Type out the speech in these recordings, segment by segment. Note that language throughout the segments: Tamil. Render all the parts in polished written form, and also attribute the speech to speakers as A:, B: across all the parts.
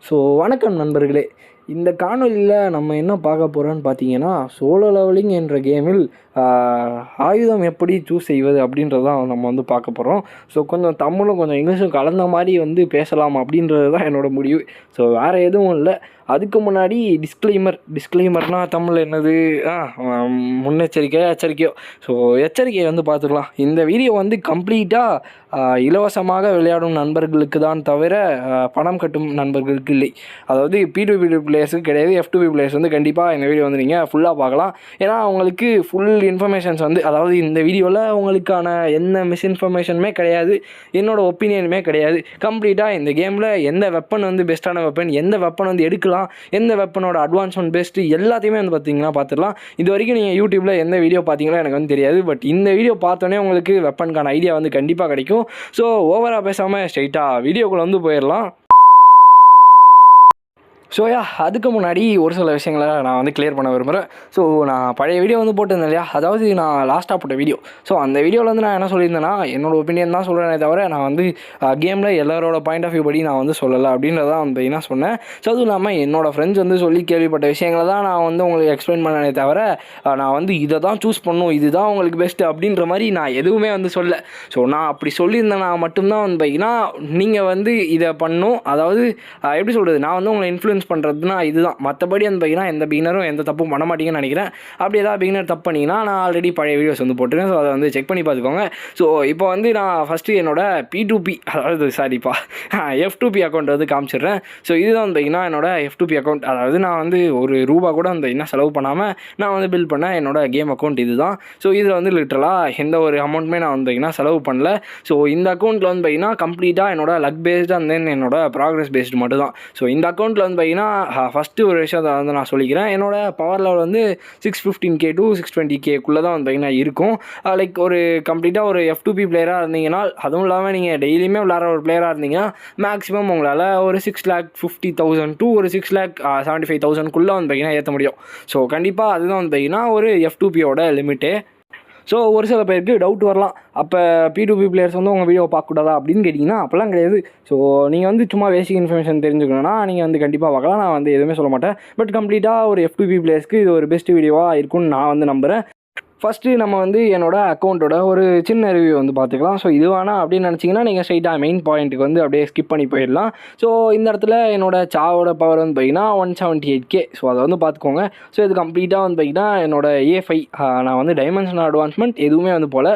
A: வணக்கம் நண்பர்களே. இந்த காணொளியில் நம்ம என்ன பார்க்க போகிறோன்னு பார்த்தீங்கன்னா, சோலோ லெவலிங் என்ற கேமில் ஆயுதம் எப்படி சூஸ் செய்வது அப்படின்றது தான் நம்ம வந்து பார்க்க போகிறோம். கொஞ்சம் தமிழும் கொஞ்சம் இங்கிலீஷும் கலந்த மாதிரி வந்து பேசலாம் அப்படின்றது தான் என்னோடய முடிவு. வேறு எதுவும் இல்லை. அதுக்கு முன்னாடி டிஸ்க்ளைமர்னால் தமிழ் என்னது? முன்னெச்சரிக்கையோ எச்சரிக்கையோ. எச்சரிக்கையை வந்து பார்த்துக்கலாம். இந்த வீடியோ வந்து கம்ப்ளீட்டாக இலவசமாக விளையாடும் நண்பர்களுக்கு தான் தவிர பணம் கட்டும் நண்பர்களுக்கு இல்லை. அதாவது P2P பிளேயர்ஸுக்கு கிடையாது. F2P பிளேயர்ஸ் வந்து கண்டிப்பாக இந்த வீடியோ வந்து நீங்கள் ஃபுல்லாக பார்க்கலாம். ஏன்னா அவங்களுக்கு ஃபுல் இன்ஃபர்மேஷன்ஸ் வந்து, அதாவது இந்த வீடியோவில் உங்களுக்கான எந்த மிஸ்இன்ஃபர்மேஷனுமே கிடையாது, என்னோடய ஒப்பீனியனுமே கிடையாது. கம்ப்ளீட்டாக இந்த கேமில் எந்த வெப்பன் வந்து பெஸ்ட்டான வெப்பன், எந்த வெப்பன் வந்து எடுக்கலாம், எந்த வெப்பனோட அட்வான்ஸ்மெண்ட் பெஸ்ட்டு எல்லாத்தையுமே வந்து பார்த்துடலாம். இது வரைக்கும் நீங்கள் யூடியூப்பில் எந்த வீடியோ பார்த்தீங்களோ எனக்கு வந்து தெரியாது. பட் இந்த வீடியோ பார்த்தோன்னே உங்களுக்கு வெப்பனுக்கான ஐடியா வந்து கண்டிப்பாக கிடைக்கும். ஓவராக பேசாமல் ஸ்ட்ரைட்டாக வீடியோக்குள்ளே வந்து போயிடலாம். அதுக்கு முன்னாடி ஒரு சில விஷயங்களை நான் வந்து கிளியர் பண்ண விரும்புகிறேன். நான் பழைய வீடியோ வந்து போட்டிருந்தேன் இல்லையா, அதாவது நான் லாஸ்ட்டாக போட்ட வீடியோ. அந்த வீடியோவில் வந்து நான் என்ன சொல்லியிருந்தேன்னா, என்னோடய ஒப்பீனியன் தான் சொல்கிறேனே தவிர நான் வந்து கேமில் எல்லாரோட பாயிண்ட் ஆஃப் வியூ படி நான் வந்து சொல்லலை அப்படின்றதான் வந்து என்ன சொன்னேன். அதுவும் இல்லாமல் என்னோடய ஃப்ரெண்ட்ஸ் வந்து சொல்லி கேள்விப்பட்ட விஷயங்களை தான் நான் வந்து உங்களுக்கு எக்ஸ்பிளைன் பண்ணனே தவிர நான் வந்து இதை தான் சூஸ் பண்ணணும், இதுதான் உங்களுக்கு பெஸ்ட்டு அப்படின்ற மாதிரி நான் எதுவுமே வந்து சொல்ல. நான் அப்படி சொல்லியிருந்தேன்னா மட்டும்தான் வந்து பார்த்தீங்கன்னா நீங்கள் வந்து இதை பண்ணணும். அதாவது எப்படி சொல்கிறது, நான் வந்து உங்களை இன்ஃப்ளூயன்ஸ் பண்ணுறதுனா இதுதான். மற்றபடி வந்து பார்த்தீங்கன்னா எந்த பிகினரும் எந்த தப்பும் பண்ண மாட்டீங்கன்னு நினைக்கிறேன். அப்படி ஏதாவது பிகினர் தப்பு பண்ணிங்கன்னா நான் ஆல்ரெடி பழைய வீடியோஸ் வந்து போட்டுருக்கேன். அதை வந்து செக் பண்ணி பார்த்துக்கோங்க. இப்போ வந்து நான் ஃபஸ்ட்டு என்னோடய P2P, அதாவது F2P அக்கௌண்ட் வந்து காமிச்சிடுறேன். இதுதான் வந்து பார்த்தீங்கன்னா என்னோடய F2P அக்கௌண்ட். அதாவது நான் வந்து ஒரு ரூபா கூட வந்து என்ன செலவு பண்ணாமல் நான் வந்து பில் பண்ண என்னோடய கேம் அக்கௌண்ட் இது தான். இதில் வந்து லிட்டரலாக எந்த ஒரு அமௌண்ட்டுமே நான் வந்து பார்த்தீங்கன்னா செலவு பண்ணல. இந்த அக்கௌண்ட்டில் வந்து பார்த்தீங்கன்னா கம்ப்ளீட்டாக என்னோட லக் பேஸ்டு அண்ட் தென் என்னோட ப்ராக்ரஸ் பேஸ்டு மட்டும் தான். இந்த அக்கௌண்ட்டில் வந்து பார்த்தீங்கன்னா ஃபஸ்ட்டு ஒரு விஷயத்தை வந்து நான் சொல்லிக்கிறேன். என்னோடய பவர் லெவல் வந்து 615K to 620Kக்குள்ளே தான் வந்து பார்த்தீங்கன்னா இருக்கும். லைக் ஒரு கம்ப்ளீட்டாக ஒரு F2P பிளேயராக இருந்தீங்கன்னா, அதுவும் இல்லாமல் நீங்கள் டெய்லியுமே விளாட்ற ஒரு பிளேயராக இருந்தீங்கன்னா மேக்ஸிமம் உங்களால் ஒரு 6,50,000 to ஒரு 6,75,000க்குள்ளே வந்து பார்த்தீங்கன்னா ஏற்ற முடியும். கண்டிப்பாக அதுதான் வந்து பார்த்தீங்கன்னா ஒரு F2Pயோட லிமிட்டே. ஒரு சில பேருக்கு டவுட் வரலாம், அப்போ P2P பிளேயர்ஸ் வந்து உங்கள் வீடியோ பார்க்கக்கூடாதா அப்படின்னு கேட்டிங்கன்னா, அப்போல்லாம் கிடையாது. நீங்கள் வந்து சும்மா பேசிக் இன்ஃபர்மேஷன் தெரிஞ்சுக்கணுன்னா நீங்கள் வந்து கண்டிப்பாக பார்க்கலாம். நான் வந்து எதுவுமே சொல்ல மாட்டேன். பட் கம்ப்ளீட்டாக ஒரு F2P பிளேயர்ஸ்க்கு இது ஒரு பெஸ்ட் வீடியோவாக இருக்கும்னு நான் வந்து நம்புகிறேன். ஃபஸ்ட்டு நம்ம வந்து என்னோடய அக்கௌண்ட்டோட ஒரு சின்ன ரிவ்யூ வந்து பார்த்துக்கலாம். இது வேணாம் அப்படின்னு நினச்சிங்கன்னா நீங்கள் ஸ்ட்ரைட்டாக மெயின் பாயிண்ட்டுக்கு வந்து அப்படியே ஸ்கிப் பண்ணி போயிடலாம். இந்த இடத்துல என்னோடய சாவோட பவர் வந்து பார்த்திங்கன்னா 178K. அதை வந்து பார்த்துக்கோங்க. இது கம்ப்ளீட்டாக வந்து பார்த்திங்கன்னா என்னோடய A5 நான் வந்து டைமென்ஷனல் அட்வான்ஸ்மெண்ட் எதுவுமே வந்து போல்.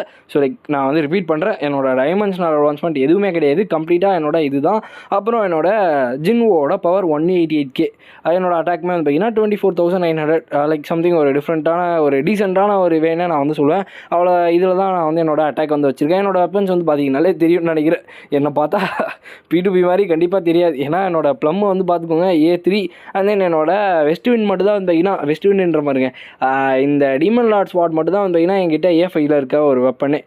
A: லைக் நான் வந்து ரிப்பீட் பண்ணுறேன், என்னோடய டைமென்ஷனல் அட்வான்ஸ்மெண்ட் எதுவுமே கிடையாது. கம்ப்ளீட்டாக என்னோட இது தான். அப்புறம் என்னோடய ஜின்வோட பவர் 188K. என்னோடய அட்டாக்மே வந்து பார்த்திங்கன்னா 24,900. லைக் சம்திங் ஒரு டிஃப்ரெண்ட்டான ஒரு டீசெண்டான ஒரு வேணே நான் வந்து சொல்லுவேன். அவ்வளோ இதில் தான் நான் வந்து என்னோடய அட்டாக் வந்து வச்சுருக்கேன். என்னோடய வெப்பன்ஸ் வந்து பார்த்திங்கனாலே தெரியும்னு நினைக்கிறேன். என்னை பார்த்தா P2P மாதிரி கண்டிப்பாக தெரியாது. ஏன்னா என்னோடய ப்ளம்மை வந்து பார்த்துக்கோங்க A3. அண்ட் தென் என்னோடய வெஸ்ட்வின் மட்டும் தான் வந்து பார்த்திங்கன்னா வெஸ்ட்வின்ன்ற மாதிரிங்க இந்த டீமன் லார்ட் ஸ்வாட் மட்டும் தான் வந்து பார்த்திங்கன்னா என்கிட்ட A5யில் இருக்க ஒரு வெப்பனே.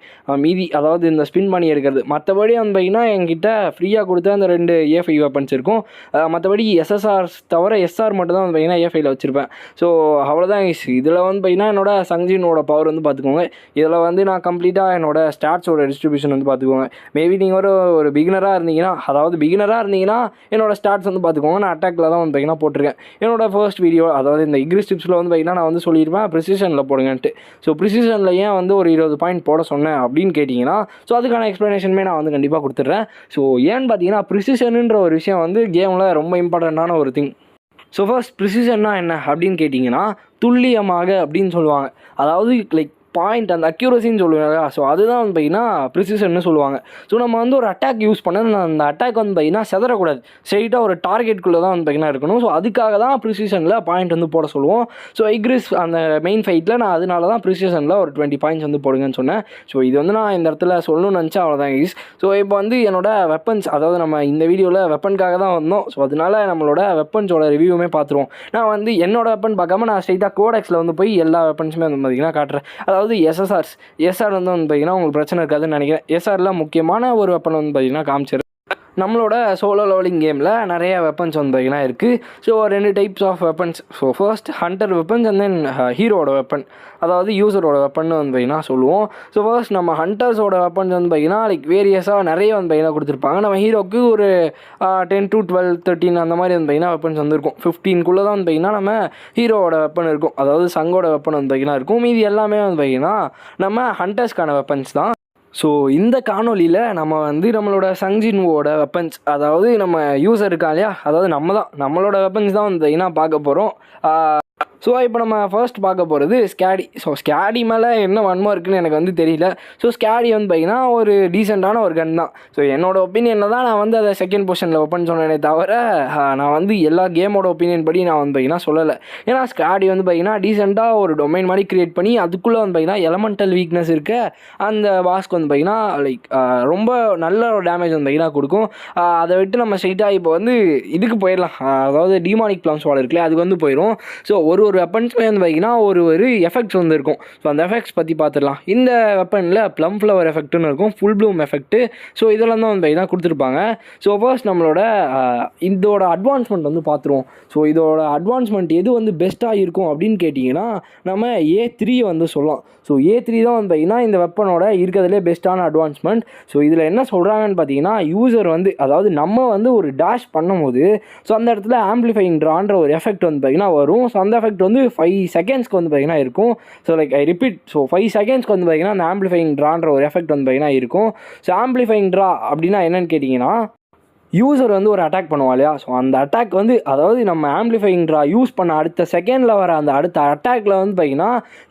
A: மீதி அதாவது இந்த ஸ்பின் பண்ணி எடுக்கிறது, மற்றபடி வந்து பார்த்திங்கன்னா என்கிட்ட ஃப்ரீயாக கொடுத்த அந்த 2 A5 வெப்பன்ஸ் இருக்கும். மற்றபடி SSR தவிர SR மட்டும் தான் வந்து பார்த்திங்கன்னா A5யில் வச்சுருப்பேன். அவ்வளோதான். இதில் வந்து பார்த்திங்கன்னா என்னோட சங்ஜினோட பவர் வந்து பார்த்துக்கோங்க. இதில் வந்து நான் கம்ப்ளீட்டாக என்னோடய ஸ்டாட்ஸோட டிஸ்ட்ரிபியூஷன் வந்து பார்த்துக்கோங்க. மேபி நீங்கள் ஒரு பிகினராக இருந்தீங்கன்னா என்னோடய ஸ்டாட்ஸ் வந்து பார்த்துக்கோங்க. நான் அட்டாக்ல தான் வந்து பார்த்திங்கன்னா போட்டிருக்கேன். என்னோடய ஃபர்ஸ்ட் வீடியோ, அதாவது இந்த இக்ரிஸ் டிப்ஸில் வந்து பார்த்திங்கன்னா நான் வந்து சொல்லியிருப்பேன் ப்ரிசிஷனில் போடுங்கன்ட்டு. ப்ரிசிஷனில் ஏன் வந்து ஒரு 20 பாயிண்ட் போட சொன்னேன் அப்படின்னு கேட்டிங்கன்னா, அதுக்கான எக்ஸ்ப்ளனேஷனுமே நான் வந்து கண்டிப்பாக கொடுத்துட்றேன். ஏன்னு பார்த்தீங்கன்னா ப்ரிசிஷனுன்ற ஒரு விஷயம் வந்து கேமில் ரொம்ப இம்பார்ட்டண்ட்டான ஒரு திங். ஃபர்ஸ்ட் ப்ரிசிஷன்னா என்ன அப்படின்னு கேட்டிங்கன்னா, துல்லியமாக அப்படின்னு சொல்லுவாங்க. அதாவது லைக் பாயிண்ட் அந்த அக்யூரசின்னு சொல்லுவாங்க. அதுதான் வந்து பார்த்திங்கன்னா ப்ரிசிஷன்னு சொல்லுவாங்க. நம்ம வந்து ஒரு அட்டாக் யூஸ் பண்ண அந்த அட்டாக் வந்து பார்த்திங்கன்னா செதறக்கூடாது, ஸ்ட்ரெயிட்டாக ஒரு டார்கெட்டுக்குள்ளே தான் வந்து பார்த்திங்கன்னா இருக்கணும். அதுக்காக தான் ப்ரிசிஷனில் பாயிண்ட் வந்து போட சொல்லுவோம். இக்ரிஸ் அந்த மெயின் ஃபைட்டில் நான் அதனால தான் ப்ரிசிஷனில் ஒரு 20 பாயிண்ட்ஸ் வந்து போடுங்கன்னு சொன்னேன். இது வந்து நான் இந்த இடத்துல சொல்லணும்னு நினச்சேன், அவ்வளோதான் கைஸ். இப்போ வந்து என்னோடய வெப்பன்ஸ், அதாவது நம்ம இந்த வீடியோவில் வெப்பனுக்காக தான் வந்தோம். அதனால நம்மளோட வெப்பன்ஸோட ரிவ்யூவுமே பார்த்துருவோம். நான் வந்து என்னோடய வெப்பன் பார்க்காம நான் ஸ்ட்ரெயிட்டாக கோடெக்ஸில் வந்து போய் எல்லா வெப்பன்ஸுமே வந்து பார்த்திங்கன்னா காட்டுறேன். அதாவது SR வந்து பார்த்திங்கன்னா உங்களுக்கு பிரச்சனை இருக்காதுன்னு நினைக்கிறேன். SRல முக்கியமான ஒரு வெப்பன் வந்து பார்த்திங்கன்னா காமிச்சிரு. நம்மளோட சோலோ லெவலிங் கேமில் நிறைய வெப்பன்ஸ் வந்து பார்த்திங்கன்னா இருக்குது. So 2 types of weapons. So first hunter weapons and then ஹீரோட வெப்பன், அதாவது யூசரோட வெப்பன் வந்து பார்த்திங்கன்னா சொல்லுவோம். ஸோ ஃபர்ஸ்ட் நம்ம ஹண்டர்ஸோட வெப்பன்ஸ் வந்து பார்த்திங்கன்னா லைக் வேரியஸாக நிறைய வந்து பார்த்திங்கன்னா கொடுத்துருப்பாங்க. நம்ம ஹீரோக்கு ஒரு 10 to 12 13 அந்த மாதிரி வந்து பார்த்திங்கன்னா வெப்பன்ஸ் வந்து இருக்கும். 15க்குள்ளே தான் வந்து பார்த்திங்கன்னா நம்ம ஹீரோவோட வெப்பன் இருக்கும், அதாவது சங்கோட வெப்பன் வந்து பார்த்திங்கன்னா இருக்கும். மீதி எல்லாமே வந்து பார்த்திங்கன்னா நம்ம ஹண்டர்ஸ்க்கான வெப்பன்ஸ் தான். ஸோ இந்த காணொலியில் நம்ம வந்து நம்மளோட சங்ஜின்வோட வெப்பன்ஸ், அதாவது நம்ம யூசர் இருக்கா இல்லையா, அதாவது நம்மளோட வெப்பன்ஸ் தான் வந்து பார்த்திங்கன்னா பார்க்க போகிறோம். ஸோ இப்போ நம்ம ஃபர்ஸ்ட் பார்க்க போகிறது ஸ்கேடி. ஸோ ஸ்கேடி மேலே என்ன வன்மம் இருக்குதுன்னு எனக்கு வந்து தெரியல. ஸோ ஸ்கேடி வந்து பார்த்திங்கன்னா ஒரு டீசெண்டான ஒரு கன் தான். ஸோ என்னோடய ஒப்பீனியனில் தான் நான் வந்து அதை செகண்ட் பொசிஷனில் வெப்பன் சொன்னேனே தவிர நான் வந்து எல்லா கேமோட ஒப்பீனியன் படி நான் வந்து பார்த்திங்கன்னா சொல்லலை. ஏன்னா ஸ்கேடி வந்து பார்த்திங்கன்னா டீசெண்டாக ஒரு டொமைன் மாதிரி க்ரியேட் பண்ணி அதுக்குள்ளே வந்து பார்த்திங்கன்னா எலமெண்டல் வீக்னஸ் இருக்க அந்த பாஸ்க்கு வந்து பார்த்திங்கன்னா லைக் ரொம்ப நல்ல ஒரு டேமேஜ் வந்து பார்த்திங்கன்னா கொடுக்கும். அதை விட்டு நம்ம ஸ்ட்ரைட்டாக இப்போ வந்து இதுக்கு போயிடலாம், அதாவது டிமானிக் பிளம்ஸ் வால் இருக்குல்ல, அதுக்கு வந்து போயிடும். ஸோ ஒரு வெப்பன்ஸுமே வந்து பார்த்திங்கன்னா ஒரு எஃபெக்ட்ஸ் வந்து இருக்கும். ஸோ அந்த எஃபெக்ட்ஸ் பற்றி பார்த்துடலாம். இந்த வெப்பனில் ப்ளம் ஃப்ளவர் எஃபெக்ட்னு இருக்கும், ஃபுல் ப்ளூம் எஃபெக்ட்டு. ஸோ இதெல்லாம் தான் வந்து பார்த்திங்கன்னா கொடுத்துருப்பாங்க. ஸோ ஃபர்ஸ்ட் நம்மளோட இதோட அட்வான்ஸ்மெண்ட் வந்து பார்த்துருவோம். ஸோ இதோட அட்வான்ஸ்மெண்ட் எது வந்து பெஸ்ட்டாக இருக்கும் அப்படின்னு கேட்டிங்கன்னா நம்ம A3 வந்து சொல்லலாம். ஸோ A3 தான் வந்து பார்த்திங்கன்னா இந்த வெப்பனோட இருக்கிறதுலே பெஸ்ட்டான அட்வான்ஸ்மெண்ட். ஸோ இதில் என்ன சொல்கிறாங்கன்னு பார்த்தீங்கன்னா யூசர் வந்து, அதாவது நம்ம வந்து ஒரு டேஷ் பண்ணும்போது ஸோ அந்த இடத்துல ஆம்பிளிஃபைங் ட்ரான்ற ஒரு எஃபெக்ட் வந்து பார்த்திங்கன்னா வரும். ஸோ அந்த எஃபெக்ட் வந்து 5 செகண்ட்ஸ்க்கு வந்து பார்த்திங்கன்னா இருக்கும். So like I repeat, so 5 செகண்ட்ஸ்க்கு வந்து பார்த்திங்கன்னா அந்த ஆம்பிளிஃபைங் ட்ரான்ற ஒரு எஃபெக்ட் வந்து பார்த்திங்கன்னா இருக்கும். ஸோ ஆம்பிளிஃபைங் ட்ரா அப்படின்னா என்னென்னு கேட்டிங்கன்னா யூசர் வந்து ஒரு அட்டாக் பண்ணுவான் இல்லையா, ஸோ அந்த அட்டாக் வந்து, அதாவது நம்ம ஆம்பிளிஃபைங் ட்ரா யூஸ் பண்ண அடுத்த செகண்டில் வர அந்த அடுத்த அட்டாக்ல வந்து பார்த்திங்கன்னா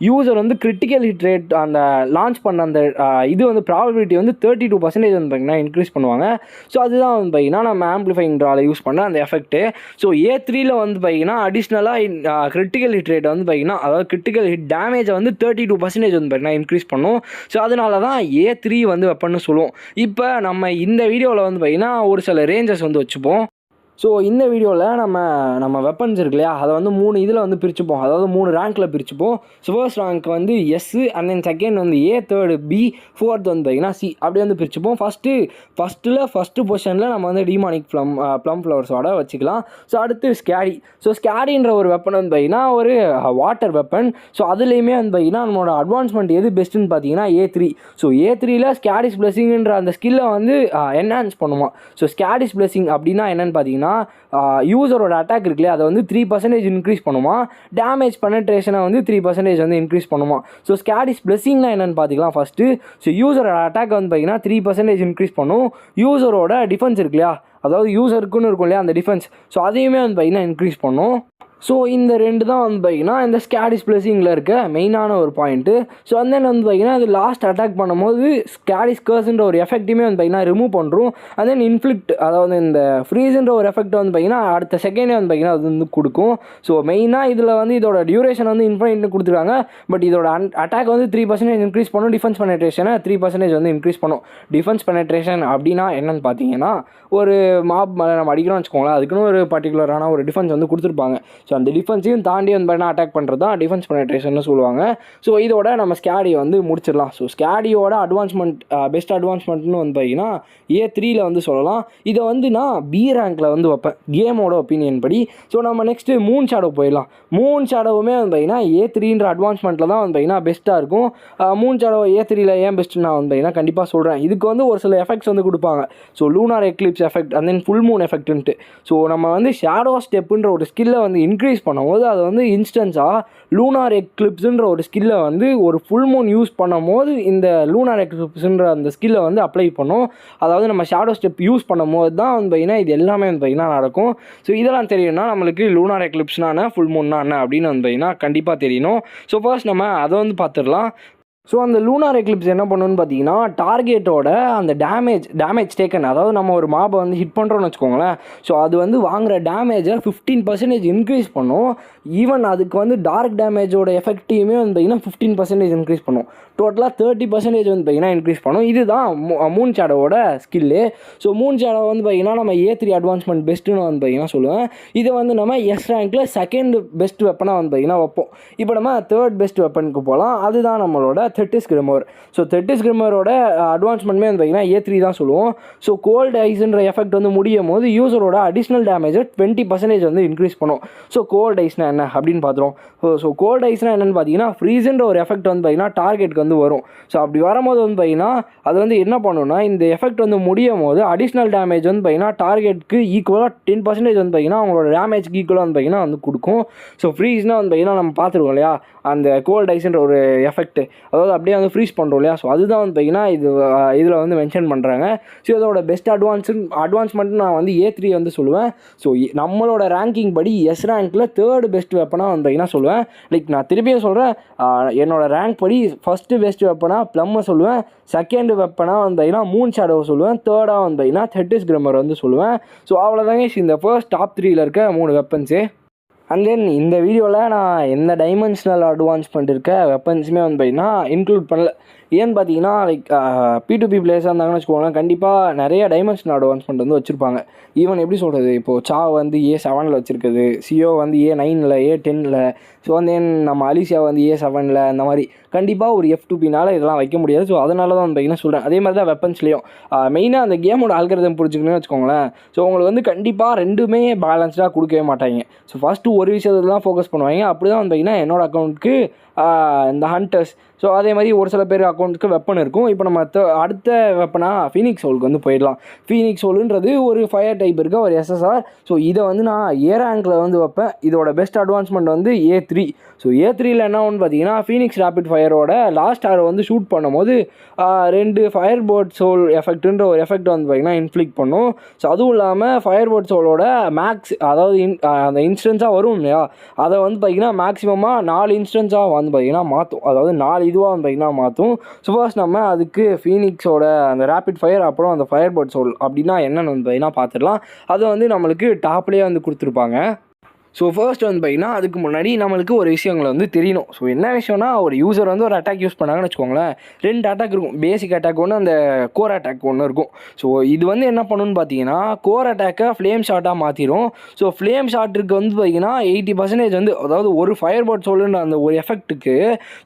A: யூசர் வந்து கிரிட்டிக்கல் ஹிட் ரேட் அந்த லான்ச் பண்ண அந்த இது வந்து ப்ராபபிலிட்டி வந்து 32% வந்து பார்த்திங்கன்னா இன்க்ரீஸ் பண்ணுவாங்க. ஸோ அதுதான் வந்து பார்த்திங்கன்னா நம்ம ஆம்பிளிஃபைங் ட்ராவில் யூஸ் பண்ண அந்த எஃபெக்ட்டு. ஸோ A3ல் வந்து பார்த்திங்கன்னா அடிஷ்னலாக கிரிட்டிக்கல் ஹிட் ரேட் வந்து பார்த்திங்கன்னா, அதாவது கிரிட்டிக்கல் ஹிட் டேமேஜை வந்து 32% வந்து பார்த்திங்கன்னா இன்க்ரீஸ் பண்ணும். ஸோ அதனால தான் A3 வந்து வெப்பன்னு சொல்லுவோம். இப்போ நம்ம இந்த வீடியோவில் வந்து பார்த்திங்கன்னா ஒரு சில ரேஞ்சஸ் வந்து வச்சுப்போம். ஸோ இந்த வீடியோவில் நம்ம வெப்பன்ஸ் இருக்கு இல்லையா, அதை வந்து 3 இதில் வந்து பிரிச்சுப்போம், அதாவது 3 ரேங்க்கில் பிரிச்சுப்போம். ஸோ ஃபர்ஸ்ட் ரேங்க் வந்து S, அண்ட் தென் செகண்ட் வந்து A, தேர்டு B, ஃபோர்த் வந்து பார்த்திங்கன்னா C, அப்படி வந்து பிரிச்சுப்போம். ஃபஸ்ட்டு பொசிஷனில் நம்ம வந்து டிமானிக் ப்ளம் ஃப்ளவர்ஸோட வச்சுக்கலாம். ஸோ அடுத்து ஸ்கேடி. ஸோ ஸ்கேடின்ற ஒரு வெப்பன் வந்து பார்த்திங்கன்னா ஒரு வாட்டர் வெப்பன். ஸோ அதுலேயுமே வந்து பார்த்திங்கன்னா நம்மளோட அட்வான்ஸ்மெண்ட் எது பெஸ்ட்டுன்னு பார்த்தீங்கன்னா A3. ஸோ A3ல் ஸ்கேடிஸ் பிளெஸிங்ன்ற அந்த ஸ்கில்லை வந்து என்ஹான்ஸ் பண்ணுமா. ஸோ ஸ்கேடிஸ் பிளெஸிங் அப்படின்னா என்னென்னு பார்த்தீங்கன்னா யூசரோட அட்டாக் இருக்குல்லையே அதை வந்து 3% இன்க்ரீஸ் பண்ணுமா, டேமேஜ் பெனட்ரேஷனை வந்து 3% வந்து இன்க்ரீஸ் பண்ணுமா. ஸோ ஸ்கேடிஸ் பிளெஸிங்னா என்னென்னு பார்த்திக்கலாம் ஃபஸ்ட்டு. ஸோ யூசரோட அட்டாக் வந்து பார்த்திங்கன்னா 3% இன்க்ரீஸ் பண்ணும். யூசரோட டிஃபென்ஸ் இருக்கு இல்லையா, அதாவது யூசருக்குன்னு இருக்கும் இல்லையா அந்த டிஃபென்ஸ், ஸோ அதையுமே வந்து பார்த்திங்கன்னா இன்க்ரீஸ் பண்ணும். ஸோ இந்த 2 தான் வந்து பார்த்திங்கன்னா இந்த ஸ்கேடிஸ் பிளெஸிங்கில் இருக்க மெயினான ஒரு பாயிண்ட்டு. ஸோ அந்த வந்து பார்த்திங்கன்னா அது லாஸ்ட் அட்டாக் பண்ணும்போது ஸ்கேடிஸ் கர்ஸ்ன்ற ஒரு எஃபெக்ட்டுமே வந்து பார்த்திங்கன்னா ரிமூவ் பண்ணுறோம். அண்ட் தென் இன்ஃப்ளிக்ட், அதாவது இந்த ஃப்ரீஸ்ன்ற ஒரு எஃபெக்ட் வந்து பார்த்திங்கன்னா அடுத்த செகண்டே வந்து பார்த்திங்கன்னா அது வந்து கொடுக்கும். ஸோ மெயினாக இதில் வந்து இதோட டியூரேஷன் வந்து இன்ஃபைனிட்னு கொடுத்துருக்காங்க. பட் இதோட அட்டாக் வந்து 3% இன்க்ரீஸ் பண்ணும், டிஃபென்ஸ் பெனட்ரேஷனை 3% வந்து இன்க்ரீஸ் பண்ணும். டிஃபென்ஸ் பெனட்ரேஷன் அப்படின்னா என்னென்னு பார்த்தீங்கன்னா ஒரு மாப் மேலே நம்ம அடிக்கிறோம்னு வச்சுக்கோங்களேன், அதுக்குன்னு ஒரு பர்டிகுலரான ஒரு டிஃபென்ஸ் வந்து கொடுத்துருப்பாங்க. ஸோ அந்த டிஃபென்ஸையும் தாண்டி வந்து பார்த்தீங்கன்னா அட்டாக் பண்ணுறது தான் டிஃபென்ஸ் பெனட்ரேஷன் சொல்லுவாங்க. ஸோ இதோட நம்ம ஸ்கேடியை வந்து முடிச்சிடலாம். ஸோ ஸ்கேடியோட அட்வான்ஸ்மெண்ட், பெஸ்ட் அட்வான்ஸ்மெண்ட்னு வந்து பார்த்தீங்கன்னா A3ல் வந்து சொல்லலாம். இதை வந்து நான் B ரேங்க்கில் வந்து வைப்பேன் கேமோட ஒப்பீனியன் படி. ஸோ நம்ம நெக்ஸ்ட்டு மூன் ஷேடோ போயிடலாம். மூன் ஷேடோவுமே வந்து பார்த்தீங்கன்னா A3ன்ற அட்வான்ஸ்மெண்ட்டில் தான் வந்து பார்த்தீங்கன்னா பெஸ்ட்டாக இருக்கும். மூன் ஷேடோ A3ல் ஏன் பெஸ்ட்டு நான் வந்து பார்த்தீங்கன்னா கண்டிப்பாக சொல்கிறேன். இதுக்கு வந்து ஒரு சில எஃபெக்ட்ஸ் வந்து கொடுப்பாங்க. So lunar eclipse effect and then full moon எஃபெக்ட்டுன்ட்டு. ஸோ நம்ம வந்து ஷேடோ ஸ்டெப்புன்ற ஒரு ஸ்கில்லை வந்து இன்க்ரீஸ் பண்ணும்போது அது வந்து இன்ஸ்டன்ஸாக லூனார் எக்லிப்ஸுன்ற ஒரு ஸ்கில்லை வந்து ஒரு ஃபுல் மூன் யூஸ் பண்ணும்போது இந்த லூனார் எக்லிப்ஸுன்ற அந்த ஸ்கில்லை வந்து அப்ளை பண்ணும். அதாவது நம்ம ஷேடோ ஸ்டெப் யூஸ் பண்ணும்போது தான் வந்து பார்த்திங்கன்னா இது எல்லாமே வந்து பார்த்திங்கன்னா நடக்கும். ஸோ இதெல்லாம் தெரியும்னா நம்மளுக்கு லூனார் எக்லிப்ஸ்னா என்ன, ஃபுல் மூன்னா என்ன அப்படின்னு வந்து பார்த்திங்கன்னா கண்டிப்பாக தெரியணும். ஸோ ஃபர்ஸ்ட் நம்ம அதை வந்து பார்த்துடலாம். ஸோ அந்த லூனார் எக்லிப்ஸ் என்ன பண்ணணும்னு பார்த்தீங்கன்னா டார்கெட்டோட அந்த டேமேஜ் டேக்கன், அதாவது நம்ம ஒரு மாபை வந்து ஹிட் பண்ணுறோன்னு வச்சுக்கோங்களேன், ஸோ அது வந்து வாங்குகிற டேமேஜை 15% இன்க்ரீஸ் பண்ணும். ஈவன் அதுக்கு வந்து டார்க் டேமேஜோட எஃபெக்டையுமே வந்து பார்த்திங்கன்னா 15% இன்க்ரீஸ் பண்ணும். டோட்டலாக 30% வந்து பார்த்திங்கன்னா இன்க்ரீஸ் பண்ணும். இதுதான் மூன் ஷேடோவோட ஸ்கில்லு. ஸோ மூன் ஷேடோ வந்து பார்த்திங்கன்னா நம்ம A3 அட்வான்ஸ்மெண்ட் பெஸ்ட்டுன்னு வந்து பார்த்திங்கன்னா சொல்லுவேன். இதை வந்து நம்ம எஸ் ரேங்கில் செகண்ட் பெஸ்ட் வெப்பனாக வந்து பார்த்திங்கன்னா வைப்போம். இப்போ நம்ம தேர்ட் பெஸ்ட் வெப்பனுக்கு போகலாம். அதுதான் நம்மளோட தெட்டிஸ் கிரிமோர். ஸோ தெட்டிஸ் கிரிமோரோட அட்வான்ஸ்மெண்ட்மே வந்து பார்த்திங்கன்னா A3 தான் சொல்லுவோம். ஸோ கோல்டு ஐஸ்ன்ற எஃபெக்ட் வந்து முடியும் போது யூசரோட அடிஷ்னல் டேமேஜை 20% வந்து இன்க்ரீஸ் பண்ணும். ஸோ கோல்டு ஐஸ்னா என்ன அப்படின்னு பார்த்துருவோம். ஸோ கோல்டு ஐஸ்னா என்னென்னு பார்த்தீங்கன்னா ஃப்ரீஸுன்ற ஒரு எஃபெக்ட் வந்து பார்த்திங்கன்னா டார்கெட்டுக்கு வந்து வரும். ஸோ அப்படி வரும்போது வந்து பார்த்திங்கன்னா அது வந்து என்ன பண்ணுன்னா இந்த எஃபெக்ட் வந்து முடியும் போது அடிஷ்னல் டேமேஜ் வந்து பார்த்திங்கன்னா டார்கெட்டுக்கு ஈக்குவலாக 10% வந்து பார்த்திங்கன்னா அவங்களோட டேமேஜ்க்கு ஈக்குவலாக வந்து பார்த்திங்கன்னா வந்து கொடுக்கும். ஸோ ஃப்ரீஸ்னால் வந்து பார்த்திங்கன்னா நம்ம பார்த்துருக்கோம் இல்லையா அந்த கோல்டு ஐஸ்ன்ற ஒரு எஃபெக்ட், அதாவது அப்படியே வந்து ஃப்ரீஸ் பண்ணுறோம் இல்லையா. ஸோ அதுதான் வந்து பார்த்திங்கன்னா இதில் வந்து மென்ஷன் பண்ணுறாங்க. ஸோ இதோட பெஸ்ட் அட்வான்ஸ்மெண்ட் நான் வந்து A3 வந்து சொல்லுவேன். ஸோ நம்மளோட ரேங்கிங் படி எஸ் ரேங்க்கில் தேர்டு பெஸ்ட் வெப்பனாக வந்து பார்த்திங்கன்னா சொல்லுவேன். லைக் நான் திருப்பியும் சொல்கிறேன், என்னோட ரேங்க் படி ஃபஸ்ட்டு பெஸ்ட் வெப்பனாக ப்ளம்மை சொல்லுவேன், செகண்ட் வெப்பனாக வந்து பார்த்திங்கன்னா மூன் ஷேடோவை சொல்லுவேன், தேர்டாக வந்து பார்த்திங்கன்னா தெட்டிஸ் கிரிமோர் வந்து சொல்லுவேன். ஸோ அவ்வளோதாங்க இந்த ஃபர்ஸ்ட் டாப் 3ல் இருக்க 3 வெப்பன்ஸு. அண்ட் தென் இந்த வீடியோவில் நான் எந்த டைமென்ஷனல் அட்வான்ஸ்மெண்ட் இருக்க வெப்பன்ஸுமே வந்து பார்த்திங்கன்னா இன்க்ளூட் பண்ணல. ஏன்னு பார்த்தீங்கன்னா லைக் P2P பிளேயர்ஸாக இருந்தாங்கன்னு வச்சுக்கோங்களேன், கண்டிப்பாக நிறைய டைமென்ஷனல் அட்வான்ஸ்மெண்ட் வந்து வச்சுருப்பாங்க. ஈவன் எப்படி சொல்கிறது, இப்போது சா வந்து A7 வச்சுருக்குது, சியோ வந்து A9 A10, ஸோ வந்து நம்ம அலிசியா வந்து A7 அந்த மாதிரி கண்டிப்பாக ஒரு F2Pனால் இதெல்லாம் வைக்க முடியாது. ஸோ அதனால தான் வந்து பார்த்திங்கன்னா சொல்கிறேன். அதே மாதிரி தான் வெப்பன்ஸ்லேயும் மெயினாக அந்த கேமோட ஆல்கரிதம் பிடிச்சிக்கணும்னு வச்சுக்கோங்களேன். ஸோ உங்களுக்கு வந்து கண்டிப்பாக ரெண்டுமே பேலன்ஸ்டாக கொடுக்கவே மாட்டாங்க. ஸோ ஃபஸ்ட்டு ஒரு விஷயத்தில் தான் ஃபோக்கஸ் பண்ணுவாங்க. அப்படி தான் வந்து பார்த்திங்கன்னா என்னோடய அக்கௌண்ட்டுக்கு இந்த ஹண்டர்ஸ், ஸோ அதே மாதிரி ஒரு சில பேர் அக்கௌண்ட்டுக்கு வெப்பன் இருக்கும். இப்போ நம்ம அடுத்த வெப்பனாக ஃபீனிக்ஸ் சோலுக்கு வந்து போயிடலாம். ஃபீனிக்ஸ் சோலுன்றது ஒரு ஃபயர் டைப் இருக்க ஒரு SSR. ஸோ இதை வந்து நான் A ரேங்கில் வந்து வைப்பேன். இதோட பெஸ்ட் அட்வான்ஸ்மெண்ட் வந்து A3. ஸோ A3ல் என்ன ஒன்று பார்த்தீங்கன்னா ஃபீனிக்ஸ் ரேபிட் ஃபயரோட லாஸ்ட் ஆரை வந்து ஷூட் பண்ணும்போது 2 ஃபயர் போர்ட் சோல் எஃபெக்ட்டுன்ற ஒரு எஃபெக்ட் வந்து பார்த்திங்கன்னா இன்ஃப்ளிக் பண்ணும். ஸோ அதுவும் இல்லாமல் ஃபயர் போர்ட் சோலோட மேக்ஸ், அதாவது அந்த இன்ஸ்டன்ஸாக வரும் இல்லையா, அதை வந்து பார்த்திங்கன்னா மேக்ஸிமமாக 4 இன்ஸ்டன்ஸாக வந்து பார்த்திங்கன்னா மாற்றும், அதாவது 4 இதுவாக வந்து பார்த்திங்கன்னா மாற்றும். ஸோ ஃபர்ஸ்ட் நம்ம அதுக்கு ஃபீனிக்ஸோட அந்த ரேபிட் ஃபயர் அப்புறம் அந்த ஃபயர் போர்ட் சோல் அப்படின்னா என்னென்னு வந்து பார்த்திங்கன்னா பார்த்துடலாம். அதை வந்து நம்மளுக்கு டாப்லேயே வந்து கொடுத்துருப்பாங்க. ஸோ ஃபர்ஸ்ட் வந்து பார்த்திங்கன்னா அதுக்கு முன்னாடி நம்மளுக்கு ஒரு விஷயங்களை வந்து தெரியணும். ஸோ என்ன விஷயம்னா, ஒரு யூசர் வந்து ஒரு அட்டாக் யூஸ் பண்ணாங்கன்னு வச்சுக்கோங்களேன், 2 அட்டாக் இருக்கும். பேசிக் அட்டாக் ஒன்று, அந்த கோர் அட்டாக் ஒன்று இருக்கும். ஸோ இது வந்து என்ன பண்ணுன்னு பார்த்தீங்கன்னா கோர் அட்டாக்கை ஃப்ளேம் ஷாட்டாக மாற்றிடும். ஸோ ஃப்ளேம் ஷாட்டுக்கு வந்து பார்த்திங்கன்னா 80% வந்து, அதாவது ஒரு ஃபயர் போர்ட் சோலுன்ற அந்த ஒரு எஃபெக்ட்டுக்கு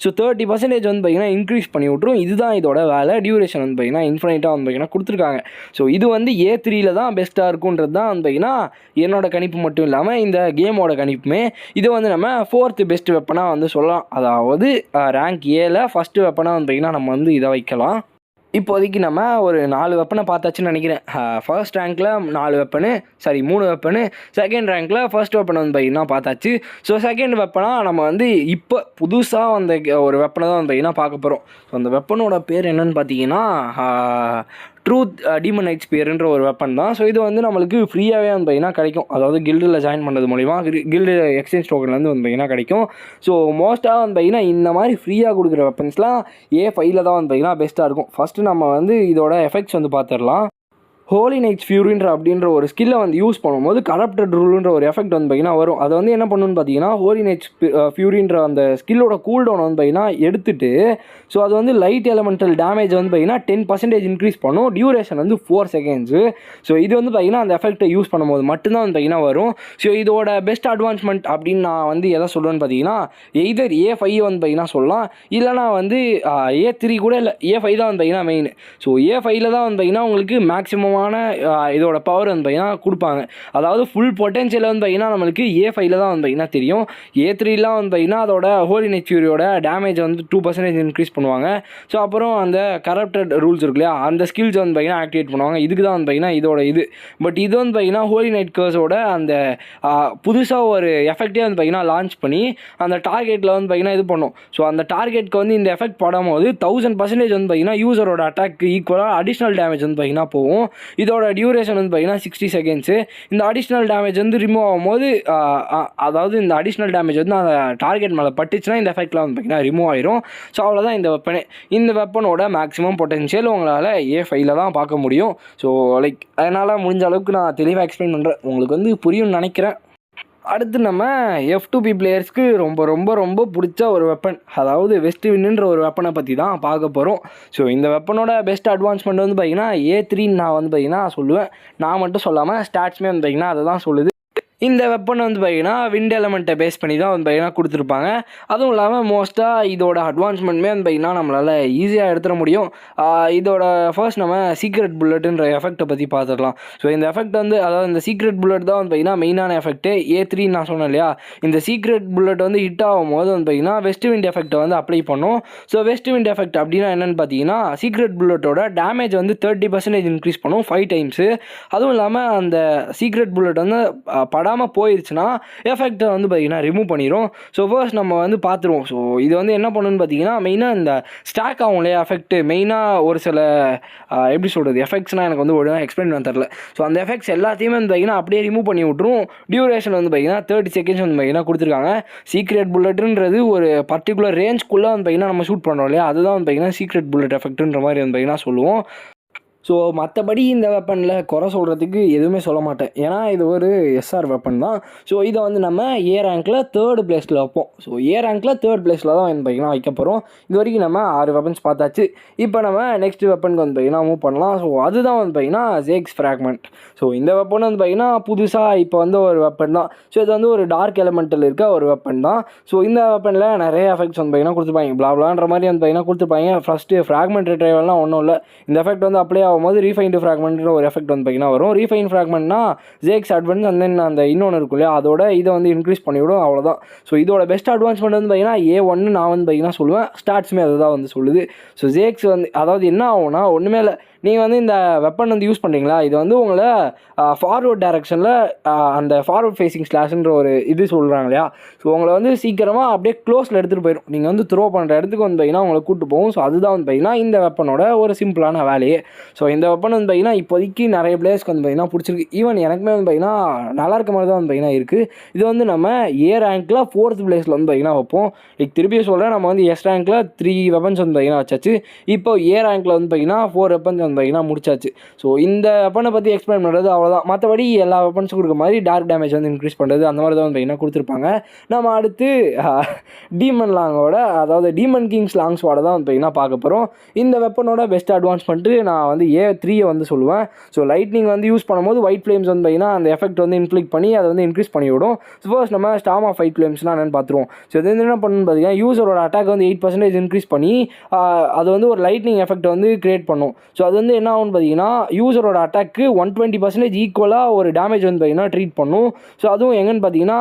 A: ஸோ 30% வந்து பார்த்திங்கன்னா இன்க்ரீஸ் பண்ணி விட்ரும். இதுதான் இதோட வேலை. டியூரேஷன் வந்து பார்த்திங்கன்னா இன்ஃபினைட்டாக வந்து பார்த்திங்கன்னா கொடுத்துருக்காங்க. ஸோ இது வந்து A3ல் தான் பெஸ்ட்டாக இருக்குன்றது தான் வந்து பார்த்திங்கன்னா என்னோட கணிப்பு மட்டும் இல்லாமல் இந்த கேமோட கணிப்புமே. இது வந்து நம்ம 4th பெஸ்ட் வெப்பனாக வந்து சொல்லலாம். அதாவது ரேங்க் Aல ஃபஸ்ட்டு வெப்பனாக வந்து பார்த்திங்கன்னா நம்ம வந்து இதை வைக்கலாம். இப்போதைக்கு நம்ம ஒரு 4 வெப்பனை பார்த்தாச்சுன்னு நினைக்கிறேன். ஃபர்ஸ்ட் ரேங்க்கில் 4 வெப்பனு, 3 வெப்பனு, செகண்ட் ரேங்க்கில் ஃபர்ஸ்ட் வெப்பன் வந்து பார்த்திங்கன்னா பார்த்தாச்சு. ஸோ செகண்ட் வெப்பனாக நம்ம வந்து இப்போ புதுசாக வந்த ஒரு வெப்பனை தான் வந்து பார்த்திங்கன்னா பார்க்க போகிறோம். ஸோ அந்த வெப்பனோட பேர் என்னென்னு பார்த்தீங்கன்னா ட்ரூத் டீமனைட் ஸ்பியர்ன்ற ஒரு வெப்பன் தான். ஸோ இது வந்து நம்மளுக்கு ஃப்ரீயாகவே வந்து பார்த்திங்கன்னா கிடைக்கும். அதாவது கில்டில் ஜாயின் பண்ணுறது மூலிமா கில்டு எக்ஸ்சேஞ்ச் டோக்கன்லேருந்து வந்து பார்த்திங்கன்னா கிடைக்கும். ஸோ மோஸ்ட்டாக வந்து பார்த்திங்கன்னா இந்த மாதிரி ஃப்ரீயாக கொடுக்குற வெப்பன்ஸ்லாம் A5ல் தான் வந்து பார்த்திங்கன்னா பெஸ்ட்டாக இருக்கும். ஃபஸ்ட்டு நம்ம வந்து இதோட எஃபெக்ட்ஸ் வந்து பார்த்துடலாம். ஹோலி நைட்ஸ் ஃபியூரின்ற அப்படின்ற ஒரு ஸ்கில்லை வந்து யூஸ் பண்ணும்போது கரப்டட் ரூலுன்ற ஒரு எஃபெக்ட் வந்து பார்த்திங்கன்னா வரும். அதை வந்து என்ன பண்ணணும்னு பார்த்தீங்கன்னா ஹோலி நைட்ஸ் ஃபியூரின்ற அந்த ஸ்கில்லோட கூல்டவுன் வந்து பார்த்திங்கன்னா எடுத்துகிட்டு, ஸோ அது வந்து லைட் எலமெண்டல் டேமேஜ் வந்து பார்த்திங்கன்னா 10% இன்க்ரீஸ் பண்ணும். டியூரேஷன் வந்து 4 செகண்ட்ஸு. ஸோ இது வந்து பார்த்திங்கன்னா அந்த எஃபெக்ட்டை யூஸ் பண்ணும்போது மட்டும்தான் வந்து பார்த்திங்கன்னா வரும். ஸோ இதோட பெஸ்ட் அட்வான்ஸ்மெண்ட் அப்படின்னு நான் வந்து எதை சொல்லுவேன்னு பார்த்தீங்கன்னா எய்தர் A5 வந்து பார்த்திங்கன்னா சொல்லலாம், இல்லைனா வந்து A3 கூட இல்லை, A5 தான் வந்து பார்த்திங்கன்னா மெயின். ஸோ A5ல் தான் வந்து பார்த்திங்கன்னா உங்களுக்கு மேக்ஸிமம் இதோட பவர் வந்து பார்த்திங்கன்னா கொடுப்பாங்க. அதாவது ஃபுல் பொட்டென்ஷியல் வந்து பார்த்திங்கன்னா நம்மளுக்கு A5ல் தான் வந்து பார்த்திங்கன்னா தெரியும். A3லாம் வந்து பார்த்திங்கன்னா அதோட ஹோலி நைட் ஃபியூரியோட டேமேஜ் வந்து 2% இன்க்ரீஸ் பண்ணுவாங்க. ஸோ அப்புறம் அந்த கரப்டட் ரூல்ஸ் இருக்கு இல்லையா, அந்த ஸ்கில்ஸ் வந்து பார்த்திங்கன்னா ஆக்டிவேட் பண்ணுவாங்க. இதுக்கு தான் வந்து பார்த்திங்கன்னா இதோட இது. பட் இது வந்து பார்த்திங்கன்னா ஹோலி நைட் கர்ஸோட அந்த புதுசாக ஒரு எஃபெக்டே வந்து பார்த்திங்கன்னா லான்ச் பண்ணி அந்த டார்கெட்டில் வந்து பார்த்திங்கன்னா இது பண்ணும். ஸோ அந்த டார்கெட்டுக்கு வந்து இந்த எஃபெக்ட் படும்போது 1000% வந்து பார்த்திங்கன்னா யூசரோட அட்டாக்கு ஈக்குவலாக அடிஷ்னல் டேமேஜ் வந்து பார்த்திங்கன்னா போகும். இதோட டியூரேஷன் வந்து பார்த்திங்கன்னா 60 செகண்ட்ஸு. இந்த அடிஷ்னல் டேமேஜ் வந்து ரிமூவ் ஆகும்போது, அதாவது இந்த அடிஷ்னல் டேமேஜ் வந்து அந்த டார்கெட் மேலே பட்டுச்சுன்னா இந்த எஃபெக்ட்லாம் வந்து பார்த்திங்கன்னா ரிமூவ் ஆயிரும். ஸோ அவ்வளோதான் இந்த வெப்பனே. இந்த வெப்பனோட மேக்ஸிமம் பொட்டென்ஷியல் உங்களால் A5ல் தான் பார்க்க முடியும். ஸோ லைக் அதனால் முடிஞ்ச அளவுக்கு நான் தெளிவாக எக்ஸ்பிளைன் பண்ணுறேன். உங்களுக்கு வந்து புரியும்னு நினைக்கிறேன். அடுத்து நம்ம F2P பிளேயர்ஸ்க்கு ரொம்ப ரொம்ப ரொம்ப பிடிச்ச ஒரு வெப்பன், அதாவது வெஸ்ட் வின்னுன்ற ஒரு வெப்பனை பற்றி தான் பார்க்க போகிறோம். ஸோ இந்த வெப்பனோட பெஸ்ட் அட்வான்ஸ்மெண்ட் வந்து பார்த்திங்கன்னா A3 நான் வந்து பார்த்திங்கன்னா சொல்லுவேன். நான் மட்டும் சொல்லாமல் ஸ்டாட்ஸுமே வந்து பார்த்திங்கன்னா அதை தான் சொல்லுது. இந்த வெப்பன் வந்து பார்த்திங்கன்னா விண்ட் எலமெண்ட்டை பேஸ் பண்ணி தான் வந்து பார்த்திங்கன்னா கொடுத்துருப்பாங்க. அதுவும் இல்லாமல் மோஸ்ட்டாக இதோட அட்வான்ஸ்மெண்ட்டுமே வந்து பார்த்திங்கன்னா நம்மளால் ஈஸியாக எடுத்துட முடியும். இதோட ஃபர்ஸ்ட் நம்ம சீக்ரெட் புல்லட்டுன்ற எஃபெக்ட்டை பற்றி பார்த்துடலாம். ஸோ இந்த எஃபெக்ட் வந்து அதாவது இந்த சீக்ரெட் புல்லட் தான் வந்து பார்த்திங்கன்னா மெயினான எஃபெக்ட்டு. A3 நான் சொன்னேன் இல்லையா, இந்த சீக்ரெட் புல்லட் வந்து ஹிட் ஆகும் போது வந்து பார்த்திங்கன்னா வெஸ்ட் விண்ட் எஃபெக்ட்டை வந்து அப்ளை பண்ணும். ஸோ வெஸ்ட் விண்ட் எஃபெக்ட் அப்படின்னா என்னென்னு பார்த்தீங்கன்னா சீக்ரெட் புல்லட்டோட டேமேஜ் வந்து 30% இன்க்ரீஸ் பண்ணும் 5 டைம்ஸு. அதுவும் இல்லாமல் அந்த சீக்ரெட் புல்லட் வந்து படாமல் போயிடுச்சுன்னா எஃபெக்டை வந்து பார்த்திங்கன்னா ரிமூவ் பண்ணிடும். ஸோ ஃபர்ஸ்ட் நம்ம வந்து பார்த்துருவோம். ஸோ இது வந்து என்ன பண்ணுன்னு பார்த்தீங்கன்னா மெயினாக இந்த ஸ்டாக் ஆகும் இல்லையா எஃபெக்ட்டு, மெயினாக ஒரு சில எப்படி சொல்கிறது எஃபெக்ட்ஸ்னால் எனக்கு வந்து ஒழுங்காக எக்ஸ்பிளைன் பண்ண தரல. ஸோ அந்த எஃபெக்ட்ஸ் எல்லாத்தையுமே வந்து பார்த்திங்கன்னா அப்படியே ரிமூவ் பண்ணி விட்ரும். டியூரேஷன் வந்து பார்த்திங்கன்னா 30 செகண்ட்ஸ் வந்து பார்த்திங்கன்னா கொடுத்துருக்காங்க. சீக்ரெட் புல்லட்டுன்றது ஒரு பர்டிகுலர் ரேஞ்ச்குள்ளே வந்து பார்த்திங்கன்னா நம்ம ஷூட் பண்ணுறோம் இல்லையா, அதுதான் வந்து பார்த்திங்கன்னா சீக்ரெட் புல்லட் எஃபெக்ட்டுன்ற மாதிரி வந்து பார்த்திங்கன்னா சொல்லுவோம். ஸோ மற்றபடி இந்த வெப்பனில் குறை சொல்கிறதுக்கு எதுவுமே சொல்ல மாட்டேன், ஏன்னா இது ஒரு எஸ்ஆர் வெப்பன் தான். ஸோ இதை வந்து நம்ம A ரேங்க்கில் 3rd பிளேஸில் வைப்போம். ஸோ A ரேங்க்கில் 3rd பிளேஸில் தான் வந்து பார்த்திங்கன்னா வைக்க போகிறோம். இது வரைக்கும் நம்ம 6 வெப்பன்ஸ் பார்த்தாச்சு. இப்போ நம்ம நெக்ஸ்ட் வெப்பனுக்கு வந்து பார்த்திங்கன்னா மூவ் பண்ணலாம். ஸோ அதுதான் வந்து பார்த்திங்கன்னா ஜேக்ஸ் ஃப்ராக்மெண்ட். ஸோ இந்த வெப்பன் வந்து பார்த்திங்கன்னா புதுசாக இப்போ வந்து ஒரு வெப்பன் தான். ஸோ இது வந்து ஒரு டார்க் எலமெண்ட்டில் இருக்க ஒரு வெப்பன் தான். ஸோ இந்த வெப்பனில் நிறைய எஃபெக்ட்ஸ் வந்து பார்த்திங்கன்னா கொடுத்துருப்பாங்க, பிளாப்லான்ற மாதிரி வந்து பார்த்திங்கன்னா கொடுத்துருப்பாங்க. ஃபஸ்ட்டு ஃப்ராக்மெண்ட் ரிட்ரைவல்லாம் ஒன்றும் இல்லை, இந்த எஃபெக்ட் வந்து அப்படியே ஆகும்போது ரீஃபைன்டு ஃப்ராக்மெண்ட்ன்ற ஒரு எஃபெக்ட் வந்து பார்த்திங்கன்னா வரும். ரீஃபைன் ஃப்ராக்மெண்ட்னா ஜேக்ஸ் அட்வான்ஸ் அண்ட் தென் அந்த இன்னொன்று இருக்கும் இல்லையா, அதோட இதை வந்து இன்க்ரீஸ் பண்ணிவிடும், அவ்வளோதான். ஸோ இதோட பெஸ்ட் அட்வான்ஸ்மெண்ட் வந்து பார்த்திங்கன்னா A1 நான் வந்து பார்த்திங்கன்னா சொல்லுவேன். ஸ்டாட்ஸுமே அதுதான் வந்து சொல்லுது. ஸோ ஜேக்ஸ் வந்து அதாவது என்ன ஆகும்னா ஒன்றுமே இல்லை, நீங்கள் வந்து இந்த வெப்பன் வந்து யூஸ் பண்ணுறீங்களா, இது வந்து உங்களை ஃபார்வர்ட் டைரக்ஷனில் அந்த ஃபார்வர்ட் ஃபேஸிங் ஸ்லாஷ்ன்ற ஒரு இது சொல்கிறாங்க இல்லையா, ஸோ உங்களை வந்து சீக்கிரமாக அப்படியே க்ளோஸில் எடுத்துகிட்டு போயிடும். நீங்கள் வந்து த்ரோ பண்ணுற இடத்துக்கு வந்து பார்த்திங்கன்னா உங்களை கூப்பிட்டு போகும். ஸோ அதுதான் வந்து பார்த்திங்கன்னா இந்த வெப்பனோட ஒரு சிம்பிளான வேலையே. ஸோ இந்த வெப்பன் வந்து பார்த்திங்கன்னா இப்போதைக்கு நிறைய பிளேயர்ஸ்க்கு வந்து பார்த்திங்கன்னா பிடிச்சிருக்கு. ஈவன் எனக்குமே வந்து பார்த்திங்கன்னா நல்லா இருக்க மாதிரி தான் வந்து பார்த்திங்கன்னா இருக்குது. இது வந்து நம்ம A ரேங்க்கில் 4th பிளேஸில் வந்து பார்த்திங்கன்னா வைப்போம். திருப்பியும் சொல்கிறேன், நம்ம வந்து S ரேங்க்கில் 3 வெப்பன்ஸ் வந்து பார்த்திங்கன்னா வச்சாச்சு. இப்போ A ரேங்க்கில் வந்து பார்த்திங்கன்னா 4 வெப்பன்ஸ் வந்து பார்த்திங்கன்னா முடிச்சாச்சு. ஸோ இந்த வெப்பனை பற்றி எக்ஸ்பிளைன் பண்ணுறது அவ்வளோதான். மற்றபடி எல்லா வெப்பன்ஸும் கொடுக்க மாதிரி டார்க் டேமேஜ் வந்து இன்க்ரீஸ் பண்ணுறது அந்த மாதிரி தான் வந்து பார்த்திங்கன்னா கொடுத்துருப்பாங்க. நம்ம அடுத்து டீமன் லாங்கோட அதாவது டீமன் கிங்ஸ் லாங் ஸ்வாடை தான் வந்து பார்த்திங்கன்னா பார்க்க போகிறோம். இந்த வெப்பனோட பெஸ்ட் அட்வான்ஸ்மெண்ட்டு நான் வந்து A3 வந்து சொல்லுவேன். ஸோ லைட்னிங் வந்து யூஸ் பண்ணும்போது ஒயிட் ஃப்ளேம்ஸ் வந்து பார்த்திங்கன்னா அந்த எஃபெக்ட் வந்து இன்ஃப்ளிக் பண்ணி அதை வந்து இன்க்ரீஸ் பண்ணி விடும். ஸோ ஃபர்ஸ்ட் நம்ம ஸ்டார்ம் ஆஃப் ஒயிட் ஃப்ளேம்ஸ்னால் என்னென்னு பார்த்துருவோம். ஸோ இது வந்து என்ன பண்ணணும்னு பார்த்தீங்கன்னா யூஸரோட அட்டாக் வந்து 8% இன்க்ரீஸ் பண்ணி அது வந்து ஒரு லைட்னிங் எஃபெக்ட் வந்து கிரியேட் பண்ணும். ஸோ அது வந்து என்ன ஆகும்னு பார்த்தீங்கன்னா யூஸரோட அட்டாக்கு 120% ஈக்குவலாக ஒரு டேமேஜ் வந்து பார்த்திங்கன்னா ட்ரீட் பண்ணும். ஸோ அதுவும் எங்கன்னு பார்த்தீங்கன்னா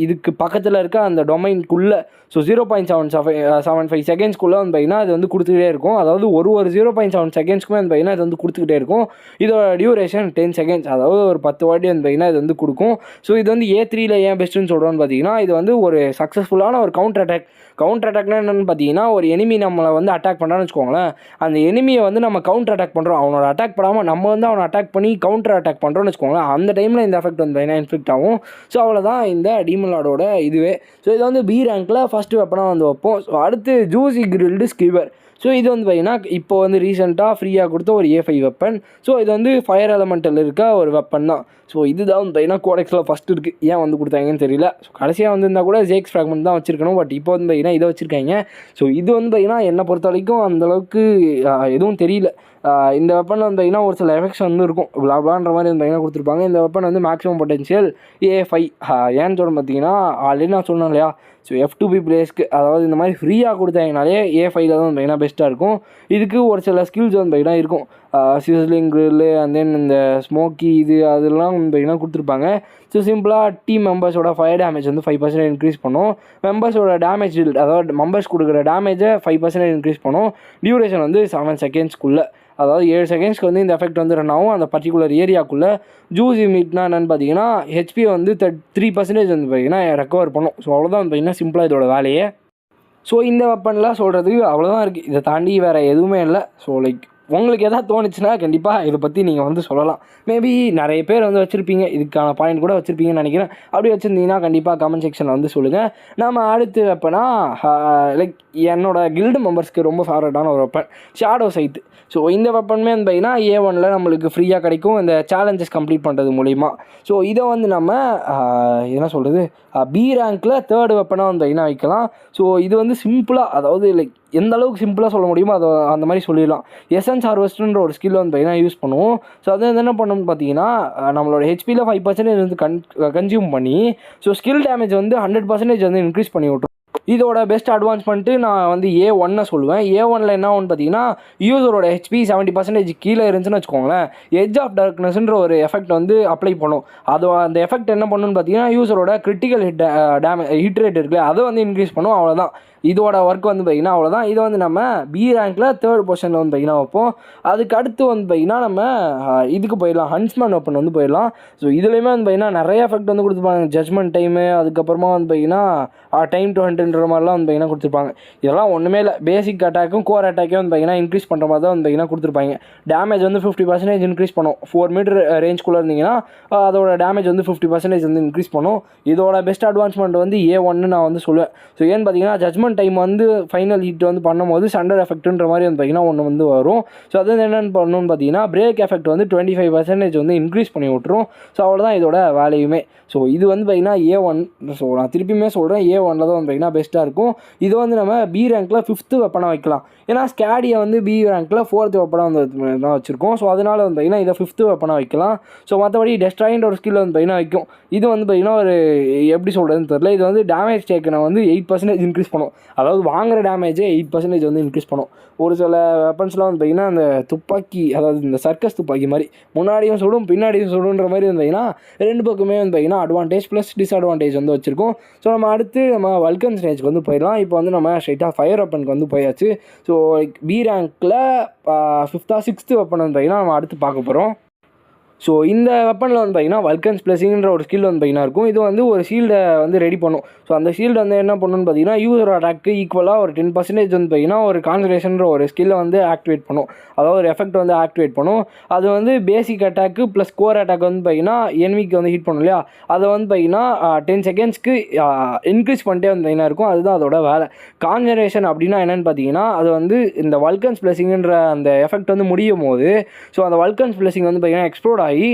A: இதுக்கு பக்கத்தில் இருக்க அந்த டொமைனுக்குள்ளே ஸோ 0.75 செகண்ட்ஸ்க்குள்ளே வந்து பார்த்திங்கன்னா அது வந்து கொடுத்துக்கிட்டே இருக்கும். அதாவது ஒரு 0.7 செகண்ட்ஸ்க்குமே வந்து பார்த்திங்கன்னா இது வந்து கொடுத்துக்கிட்டே இருக்கும். இதோட டியூரேஷன் 10 செகண்ட்ஸ், அதாவது ஒரு 10 வாட்டி வந்து பார்த்திங்கன்னா இது வந்து கொடுக்கும். ஸோ இது வந்து A3ல ஏன் பெஸ்ட்டுன்னு சொல்கிறோன்னு பார்த்தீங்கன்னா இது வந்து ஒரு சக்ஸஸ்ஃபுல்லான ஒரு கவுண்டர் அட்டாக்னா என்னென்னு பார்த்தீங்கன்னா ஒரு எனிமி நம்மளை வந்து அட்டாக் பண்ணுறான்னு வச்சுக்கோங்களேன், அந்த எனிமியை வந்து நம்ம கவுண்டர் அட்டாக் பண்ணுறோம், அவனோட அட்டாக் பண்ணாமல் நம்ம வந்து அவனை அட்டாக் பண்ணி கவுண்டர் அட்டாக் பண்ணுறோன்னு வச்சுக்கோங்களேன், அந்த டைமில் இந்த எஃபெக்ட் வந்து பார்த்திங்கன்னா இன்ஃப்ளிக்ட் ஆகும். ஸோ அவ்வளோதான் இந்த டீமன் லார்டோட இதுவே. ஸோ இது வந்து B ரேங்க்கில் ஃபஸ்ட்டு வெப்பனாக வந்து வைப்போம். ஸோ அடுத்து ஜூசி கிரில்டு ஸ்கிவர். ஸோ இது வந்து பார்த்திங்கன்னா இப்போ வந்து ரீசெண்டாக ஃப்ரீயாக கொடுத்த ஒரு A5 வெப்பன். ஸோ இது வந்து ஃபயர் எலமெண்ட்டில் இருக்க ஒரு வெப்பன் தான். ஸோ இதுதான் வந்து பார்த்திங்கன்னா கோடெக்ஸில் ஃபஸ்ட்டு இருக்குது, ஏன் வந்து கொடுத்தாங்கன்னு தெரியல. ஸோ கடைசியாக வந்துருந்தால் கூட ஜேக்ஸ் ஃப்ராக்மெண்ட் தான் வச்சிருக்கணும், பட் இப்போ வந்து பார்த்திங்கன்னா இதை வச்சுருக்காங்க. ஸோ இது வந்து பார்த்திங்கன்னா என்னை பொறுத்த வரைக்கும் அந்தளவுக்கு எதுவும் தெரியல. இந்த வெப்பனில் வந்து பார்த்திங்கன்னா ஒரு சில எஃபெக்ட்ஸ் வந்து இருக்கும், விளாப்லான்ற மாதிரி வந்து பார்த்திங்கன்னா கொடுத்துருப்பாங்க. இந்த வெப்பன் வந்து மேக்ஸிமம் பொட்டன்ஷியல் A5. ஏன்னு சொல்ல பார்த்தீங்கன்னா ஆல்ரெடி நான் சொன்னேன் இல்லையா, ஸோ F2P பிளேஸ்க்கு அதாவது இந்த மாதிரி ஃப்ரீயாக கொடுத்தாங்கனாலே A5ல தான் வந்து பார்த்திங்கன்னா பெஸ்ட்டாக இருக்கும். இதுக்கு ஒரு சில ஸ்கில்ஸ் வந்து பார்த்திங்கன்னா இருக்கும், சிஸ்லிங் கிரில்லு அண்ட் தென் இந்த ஸ்மோக்கி இது அதெல்லாம் வந்து பார்த்திங்கன்னா கொடுத்துருப்பாங்க. ஸோ சிம்பிளாக டீம் மெம்பர்ஸோட ஃபயர் டேமேஜ் வந்து 5% இன்க்ரீஸ் பண்ணும். மெம்பர்ஸோட டேமேஜ் அதாவது மெம்பர்ஸ் கொடுக்குற டேமேஜை 5% இன்க்ரீஸ் பண்ணும். டியூரேஷன் வந்து 7 செகண்ட்ஸ்க்குள்ளே, அதாவது 7 செகண்ட்ஸ்க்கு வந்து இந்த எஃபெக்ட் வந்து ரன் ஆகும் அந்த பர்டிகுலர் ஏரியாக்குள்ளே. ஜூசி மீட்னா என்னென்னு பார்த்தீங்கன்னா HP வந்து 3% வந்து பார்த்திங்கன்னா ரெக்கவர் பண்ணும். ஸோ அவ்வளோதான் வந்து பார்த்திங்கன்னா சிம்பிளாக இதோட வேலையே. ஸோ இந்த வெப்பன்லாம் சொல்கிறதுக்கு அவ்வளோதான் இருக்குது, இதை தாண்டி வேறு எதுவுமே இல்லை. ஸோ லைக் உங்களுக்கு எதாவது தோணுச்சுன்னா கண்டிப்பாக இதை பற்றி நீங்கள் வந்து சொல்லலாம். மேபி நிறைய பேர் வந்து வச்சுருப்பீங்க, இதுக்கான பாயிண்ட் கூட வச்சுருப்பீங்கன்னு நினைக்கிறேன். அப்படி வச்சுருந்தீங்கன்னா கண்டிப்பாக கமெண்ட் செக்ஷனில் வந்து சொல்லுங்கள். நம்ம அடுத்து வெப்பனா லைக் என்னோடய கில்டு மெம்பர்ஸ்க்கு ரொம்ப ஃபேவரட்டான ஒரு வெப்பன் ஷேடோ சைத்து. ஸோ இந்த வெப்பனுமே வந்து பார்த்தீங்கன்னா A1 நம்மளுக்கு ஃப்ரீயாக கிடைக்கும் இந்த சேலஞ்சஸ் கம்ப்ளீட் பண்ணுறது மூலிமா. ஸோ இதை வந்து நம்ம என்ன சொல்கிறது B ரேங்க்கில் 3rd வெப்பனாக வந்து பார்த்தீங்கன்னா வைக்கலாம். ஸோ இது வந்து சிம்பிளாக, அதாவது லைக் எந்த அளவுக்கு சிம்பிளாக சொல்ல முடியுமோ அதை அந்த மாதிரி சொல்லிடலாம். எசன்ஸ் ஹார்வெஸ்ட்ன்ற ஒரு ஸ்கில் வந்து பார்த்தீங்கன்னா யூஸ் பண்ணுவோம். ஸோ அது என்ன பண்ணணும்னு பார்த்தீங்கன்னா நம்மளோட ஹெச்பியில் 5% வந்து கன்சியூம் பண்ணி ஸோ ஸ்கில் டேமேஜ் வந்து 100% வந்து இன்க்ரீஸ் பண்ணி விட்ரும். இதோட பெஸ்ட் அட்வான்ஸ்மெண்ட்டு நான் வந்து A1 சொல்லுவேன். A1 என்ன ஒன்று பார்த்தீங்கன்னா யூசரோட ஹெச்பி 70% கீழே இருந்துச்சுன்னு வச்சுக்கோங்களேன், எட்ஜ் ஆஃப் டார்க்னஸ்ன்ற ஒரு எஃபெக்ட் வந்து அப்ளை பண்ணும். அது அந்த எஃபெக்ட் என்ன பண்ணுன்னு பார்த்தீங்கன்னா யூசரோட கிரிட்டிக்கல் ஹிட் ரேட் இருக்குல்ல அதை வந்து இன்க்ரீஸ் பண்ணும். அவ்வளோதான் இதோட ஒர்க் வந்து பார்த்திங்கன்னா அவ்வளோதான். இதை வந்து நம்ம B ரேங்க்கில் 3rd பொசிஷனில் வந்து பார்த்திங்கன்னா வைப்போம். அதுக்கு அடுத்து வந்து பார்த்திங்கன்னா நம்ம இதுக்கு போயிடலாம், ஹன்ஸ்மேன் வெப்பன் வந்து போயிடலாம். ஸோ இதுலேயுமே வந்து பார்த்திங்கன்னா நிறைய எஃபெக்ட் வந்து கொடுத்துருப்பாங்க. ஜட்ஜ்மெண்ட் டைமு, அதுக்கப்புறமா வந்து பார்த்திங்கன்னா டைம் டு ஹண்ட்ன்ற மாதிரிலாம் வந்து பார்த்திங்கன்னா கொடுத்துருப்பாங்க. இதெல்லாம் ஒன்றுமே இல்லை, பேசிக் அட்டாக்கும் கோர் அட்டாக்கே வந்து பார்த்திங்கன்னா இன்க்ரீஸ் பண்ணுற மாதிரி தான் வந்து பார்த்திங்கன்னா கொடுத்துருப்பாங்க. டேமேஜ் வந்து 50% இன்க்ரீஸ் பண்ணும். 4 மீட்டர் ரேஞ்சுக்குள்ளே இருந்தீங்கன்னா அதோட டேமேஜ் வந்து 50% வந்து இன்க்ரீஸ் பண்ணும். இதோட பெஸ்ட் அட்வான்ஸ்மெண்ட் வந்து A1 நான் வந்து சொல்லுவேன். ஸோ ஏன்னு பார்த்தீங்கன்னா ஜட்ஜ்மெண்ட் டைம் வந்து ஃபைனல் ஹிட் வந்து பண்ணும்போது சண்டர் எஃபெக்ட்ன்ற மாதிரி வந்து பார்த்திங்கன்னா ஒன்று வந்து வரும். ஸோ அது என்னென்னு பண்ணணும்னு பார்த்தீங்கன்னா பிரேக் எஃபெக்ட் வந்து 25% வந்து இன்க்ரீஸ் பண்ணி விட்ரும். ஸோ அவ்வளோதான் இதோட வேலையுமே. ஸோ இது வந்து பார்த்திங்கன்னா A1. ஸோ நான் திருப்பியுமே சொல்கிறேன், A1 தான் வந்து பார்த்திங்கன்னா பெஸ்ட்டாக இருக்கும். இது வந்து நம்ம B ரேங்க்கில் 5th வெப்பனாக வைக்கலாம். ஏன்னா ஸ்கேடியை வந்து B ரேங்க்கில் 4th வெப்பனாக வந்து தான் வச்சுருக்கோம். ஸோ அதனால் வந்து பார்த்திங்கன்னா இதை 5th வெப்பனாக வைக்கலாம். ஸோ மற்றபடி டெஸ்ட்ராயின்ற ஒரு ஸ்கில் வந்து பார்த்திங்கன்னா வைக்கும். இது வந்து பார்த்திங்கன்னா ஒரு எப்படி சொல்கிறதுன்னு தெரியல, இது வந்து டேமேஜ் டேக்கனை வந்து 8% இன்க்ரீஸ் பண்ணும். அதாவது வாங்குகிற டேமேஜே 8% வந்து இன்க்ரீஸ் பண்ணும். ஒரு சில வெப்பன்ஸ்லாம் வந்து பார்த்திங்கன்னா அந்த துப்பாக்கி, அதாவது இந்த சர்க்கஸ் துப்பாக்கி மாதிரி முன்னாடியும் சுடும் பின்னாடியும் சுடுன்ற மாதிரி வந்து பார்த்திங்கன்னா 2 பக்கமே வந்து பார்த்திங்கன்னா அட்வான்டேஜ் ப்ளஸ் டிஸ்அட்வான்டேஜ் வந்து வச்சுருக்கோம். ஸோ நம்ம அடுத்து நம்ம வல்கன் ஸ்டேஜ்க்கு வந்து போயிடலாம். இப்போ வந்து நம்ம ஸ்ட்ரைட்டாக ஃபயர் வெப்பனுக்கு வந்து போயாச்சு. So B ரேங்க்கில் 5th 6th weapon வந்து பார்த்திங்கன்னா நம்ம அடுத்து பார்க்க போகிறோம். ஸோ இந்த வெப்பனில் வந்து பார்த்திங்கன்னா வல்கன்ஸ் பிளஸிங்கிற ஒரு ஸ்கில் வந்து பார்த்திங்கன்னா இருக்கும். இது வந்து ஒரு ஷீல்டை வந்து ரெடி பண்ணும். ஸோ அந்த ஷீல்டு வந்து என்ன பண்ணணும்னு பார்த்தீங்கன்னா யூசர் அட்டாக்கு ஈக்குவலாக ஒரு 10% வந்து பார்த்திங்கன்னா ஒரு கான்சன்ட்ரேஷன்ற ஒரு ஸ்கில்லை வந்து ஆக்டிவேட் பண்ணும். அதாவது ஒரு எஃபெக்ட் வந்து ஆக்டிவேட் பண்ணும். அது வந்து பேசிக் அட்டாக்கு ப்ளஸ் கோர் அட்டாக் வந்து பார்த்திங்கன்னா எனிமிக்கு வந்து ஹிட் பண்ணும் இல்லையா, அதை வந்து பார்த்திங்கன்னா 10 செகண்ட்ஸ்க்கு இன்க்ரீஸ் பண்ணிட்டே வந்து பார்த்திங்கன்னா இருக்கும். அதுதான் அதோட வேலை. கான்சன்ட்ரேஷன் அப்படின்னா என்னென்னு பார்த்தீங்கன்னா அது வந்து இந்த வல்கன்ஸ் பிளஸிங்கிற அந்த எஃபெக்ட் வந்து முடியும் போது ஸோ அந்த வல்கன்ஸ் பிளஸிங் வந்து பார்த்திங்கன்னா எக்ஸ்ப்ளோர்ட் ஆகி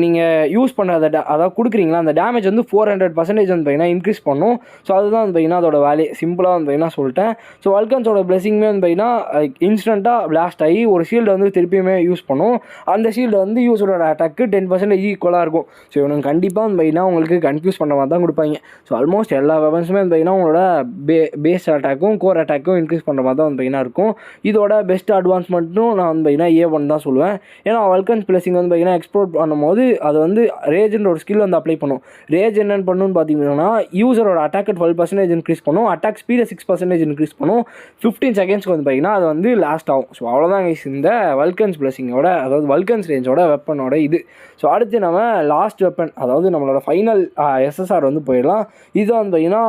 A: நீங்கள் யூஸ் பண்ணுற அதாவது கொடுக்குறீங்களா அந்த டேமேஜ் வந்து 400% வந்து பார்த்திங்கன்னா இன்க்ரீஸ் பண்ணும். ஸோ அதுதான் வந்து பார்த்திங்கன்னா அதோட வேலையை சிம்பிளாக வந்து பார்த்திங்கன்னா சொல்லிட்டேன். ஸோ வல்கன்ஸோட பிளஸிங்குமே வந்து பார்த்திங்கன்னா இன்ஸ்டண்ட்டாக பிளாஸ்ட் ஆகி ஒரு ஷீல்டு வந்து திருப்பியுமே யூஸ் பண்ணும். அந்த ஷீல்டு வந்து யூஸரோட அட்டாக்கு 10% ஈக்குவலாக இருக்கும். ஸோ இவனுக்கு கண்டிப்பாக வந்து பார்த்திங்கன்னா உங்களுக்கு கன்ஃபியூஸ் பண்ணுற மாதிரி தான் கொடுப்பாங்க. ஸோ ஆல்மோஸ்ட் எல்லா வெப்பன்ஸுமே வந்து பார்த்திங்கன்னா உங்களோட பேஸ் அட்டாக்கும் கோர் அட்டாக்கும் இன்க்ரீஸ் பண்ணுற மாதிரி தான் வந்து பார்த்திங்கன்னா இருக்கும். இதோட பெஸ்ட் அட்வான்ஸ்மெண்ட்டும் நான் வந்து பார்த்திங்கன்னா A1 தான் சொல்லுவேன். ஏன்னா வல்கன்ஸ் பிளஸிங் வந்து பார்த்திங்கன்னா எக்ஸ்ப்ளோர் பண்ணும்போது அது வந்து ரேஜ்ன்ற ஒரு ஸ்கில் வந்து அப்ளை பண்ணும். ரேஜ் என்னென்னு பண்ணணும்னு பார்த்தீங்கன்னா யூசரோட அட்டாக் 12% இன்க்ரீஸ் பண்ணும். அட்டாக் ஸ்பீடை 6% இன்க்ரீஸ் பண்ணும். 15 செகண்ட்ஸ்க்கு வந்து பார்த்திங்கன்னா அது வந்து லாஸ்ட் ஆகும். ஸோ அவ்வளோதான் கைஸ் இந்த வல்கன்ஸ் பிளஸிங்கோட, அதாவது வல்கன்ஸ் ரேஞ்சோட வெப்பனோட இது. ஸோ அடுத்து நம்ம லாஸ்ட் வெப்பன், அதாவது நம்மளோட ஃபைனல் SSR வந்து போயிடலாம். இது வந்து பார்த்திங்கன்னா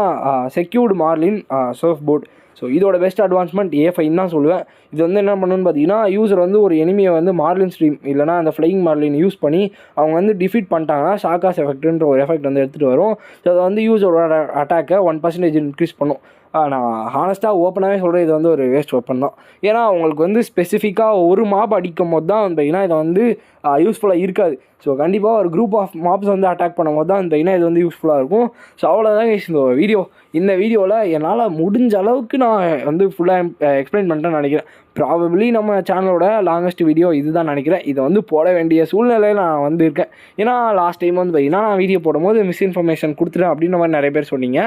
A: secured Marlin surfboard. So இதோட பெஸ்ட் அட்வான்ஸ்மெண்ட் A5 தான் சொல்லுவேன். இது வந்து என்ன பண்ணணும்னு பார்த்தீங்கன்னா யூசர் வந்து ஒரு எனிமியை வந்து மார்லின் ஸ்ட்ரீம் இல்லைனா அந்த ஃப்ளையிங் மார்லின் யூஸ் பண்ணி அவங்க வந்து டிஃபீட் பண்ணிட்டாங்கன்னா ஷாக்காஸ் எஃபெக்ட்ன்ற ஒரு எஃபெக்ட் வந்து எடுத்துகிட்டு வரும். ஸோ அதை வந்து யூசரோட அட்டாக்கை 1% இன்க்ரீஸ் பண்ணும். நான் ஹானஸ்ட்டாக ஓப்பனாகவே சொல்கிறேன், இது வந்து ஒரு வேஸ்ட் வெப்பன் தான். ஏன்னா உங்களுக்கு வந்து ஸ்பெசிஃபிக்காக ஒரு மாப் அடிக்கும் போது தான் வந்து பார்த்திங்கன்னா இதை வந்து யூஸ்ஃபுல்லாக இருக்காது. ஸோ கண்டிப்பாக ஒரு குரூப் ஆஃப் மாப்ஸ் வந்து அட்டாக் பண்ணும் போது தான் வந்து பார்த்திங்கன்னா இது வந்து யூஸ்ஃபுல்லாக இருக்கும். ஸோ அவ்வளோதான் இந்த வீடியோ. இந்த வீடியோவில் என்னால் முடிஞ்ச அளவுக்கு நான் வந்து ஃபுல்லாக எக்ஸ்பிளைன் பண்ணிட்டேன்னு நினைக்கிறேன். ப்ராபப்ளி நம்ம சேனலோட லாங்கஸ்ட் வீடியோ இதுதான் நினைக்கிறேன். இதை வந்து போட வேண்டிய சூழ்நிலையில் நான் வந்து இருக்கேன். ஏன்னா லாஸ்ட் டைம் வந்து பார்த்திங்கன்னா நான் வீடியோ போடும்போது மிஸ்இன்ஃபர்மேஷன் கொடுத்துட்டேன் அப்படின்ற மாதிரி நிறைய பேர் சொன்னீங்க.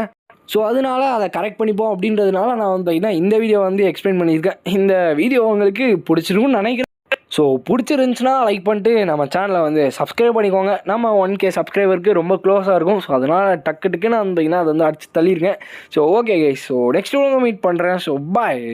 A: ஸோ அதனால அதை கரெக்ட் பண்ணிப்போம் அப்படின்றதுனால நான் வந்து பார்த்திங்கன்னா இந்த வீடியோ வந்து எக்ஸ்பிளைன் பண்ணியிருக்கேன். இந்த வீடியோ உங்களுக்கு பிடிச்சிருக்குன்னு நினைக்கிறேன். ஸோ பிடிச்சிருந்துச்சுன்னா லைக் பண்ணிட்டு நம்ம சேனலை வந்து சப்ஸ்கிரைப் பண்ணிக்கோங்க. நம்ம 1K சப்ஸ்கிரைபருக்கு ரொம்ப க்ளோஸாக இருக்கும். ஸோ அதனால் டக்குன்னு வந்து பார்த்திங்கன்னா அதை வந்து அடிச்சு தள்ளியிருக்கேன். So okay guys, so next video meet பண்ணுறேன். ஸோ பாய்.